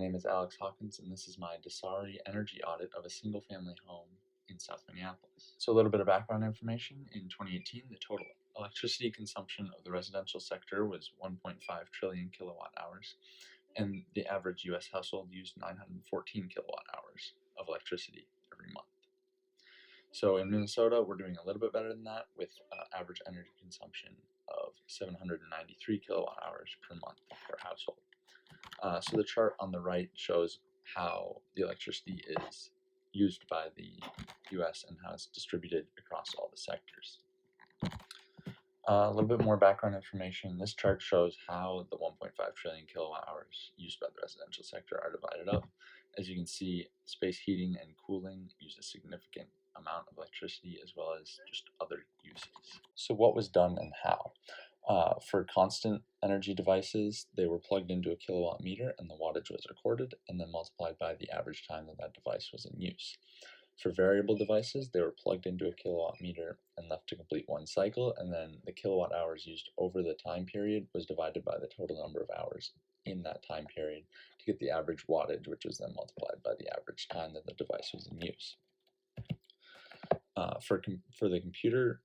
name is Alex Hawkins, and this is my DSARI energy audit of a single-family home in South Minneapolis. So a little bit of background information. In 2018, the total electricity consumption of the residential sector was 1.5 trillion kilowatt hours, and the average U.S. household used 914 kilowatt hours of electricity every month. So in Minnesota, we're doing a little bit better than that with average energy consumption of 793 kilowatt hours per month per household. So the chart on the right shows how the electricity is used by the U.S. and how it's distributed across all the sectors. A little bit more background information. This chart shows how the 1.5 trillion kilowatt hours used by the residential sector are divided up. As you can see, space heating and cooling use a significant amount of electricity as well as just other uses. So what was done and how? For constant energy devices, they were plugged into a kilowatt meter and the wattage was recorded and then multiplied by the average time that device was in use. For variable devices, they were plugged into a kilowatt meter and left to complete one cycle, and then the kilowatt hours used over the time period was divided by the total number of hours in that time period to get the average wattage, which was then multiplied by the average time that the device was in use. For the computer,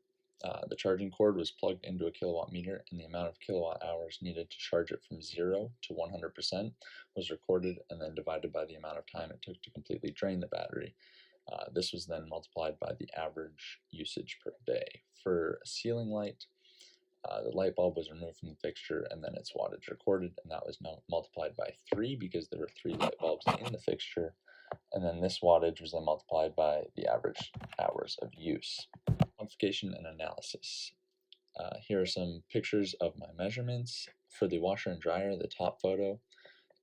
the charging cord was plugged into a kilowatt meter, and the amount of kilowatt hours needed to charge it from 0 to 100% was recorded and then divided by the amount of time it took to completely drain the battery. This was then multiplied by the average usage per day. For a ceiling light, the light bulb was removed from the fixture and then its wattage recorded, and that was now multiplied by 3 because there were 3 light bulbs in the fixture, and then this wattage was then multiplied by the average hours of use. Quantification and analysis. Here are some pictures of my measurements. For the washer and dryer, the top photo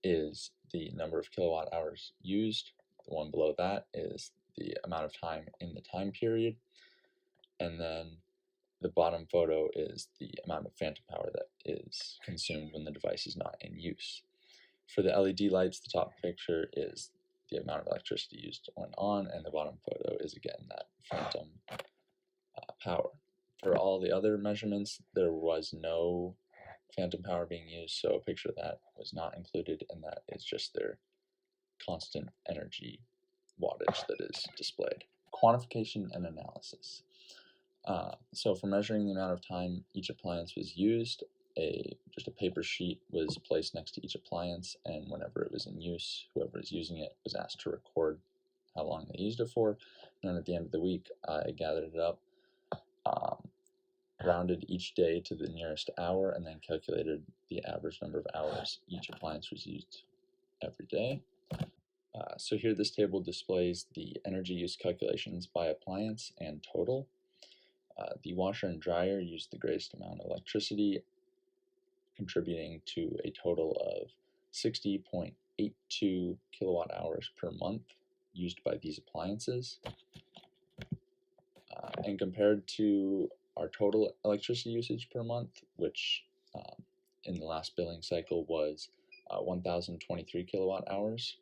is the number of kilowatt hours used. The one below that is the amount of time in the time period, and then the bottom photo is the amount of phantom power that is consumed when the device is not in use. For the LED lights, the top picture is the amount of electricity used when on, and the bottom photo is again that phantom power. For all the other measurements, there was no phantom power being used, so a picture of that was not included, and that is just their constant energy wattage that is displayed. Quantification and analysis. So for measuring the amount of time each appliance was used, just a paper sheet was placed next to each appliance, and whenever it was in use, whoever is using it was asked to record how long they used it for. And then at the end of the week, I gathered it up, rounded each day to the nearest hour, and then calculated the average number of hours each appliance was used every day. So here this table displays the energy use calculations by appliance and total. The washer and dryer used the greatest amount of electricity, contributing to a total of 60.82 kilowatt hours per month used by these appliances. And compared to our total electricity usage per month, which in the last billing cycle was 1,023 kilowatt hours,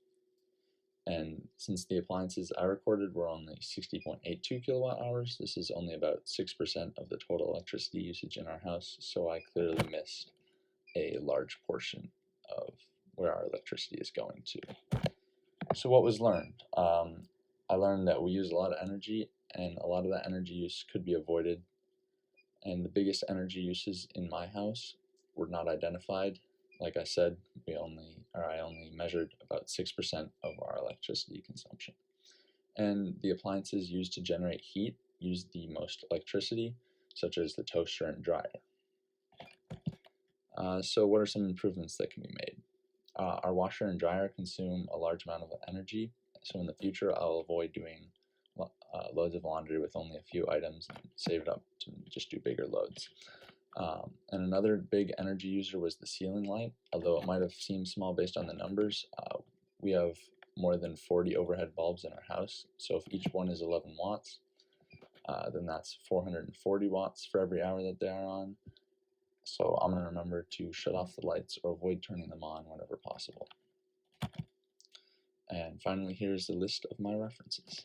and since the appliances I recorded were only 60.82 kilowatt hours, this is only about 6% of the total electricity usage in our house, so I clearly missed a large portion of where our electricity is going to. So what was learned? I learned that we use a lot of energy, and a lot of that energy use could be avoided, and the biggest energy uses in my house were not identified. Like I said, I only measured about 6% of our electricity consumption. And the appliances used to generate heat use the most electricity, such as the toaster and dryer. So what are some improvements that can be made? Our washer and dryer consume a large amount of energy, so in the future I'll avoid doing loads of laundry with only a few items and save it up to just do bigger loads. And another big energy user was the ceiling light. Although it might have seemed small based on the numbers, we have more than 40 overhead bulbs in our house, so if each one is 11 watts, then that's 440 watts for every hour that they are on. So I'm going to remember to shut off the lights or avoid turning them on whenever possible. And finally, here's the list of my references.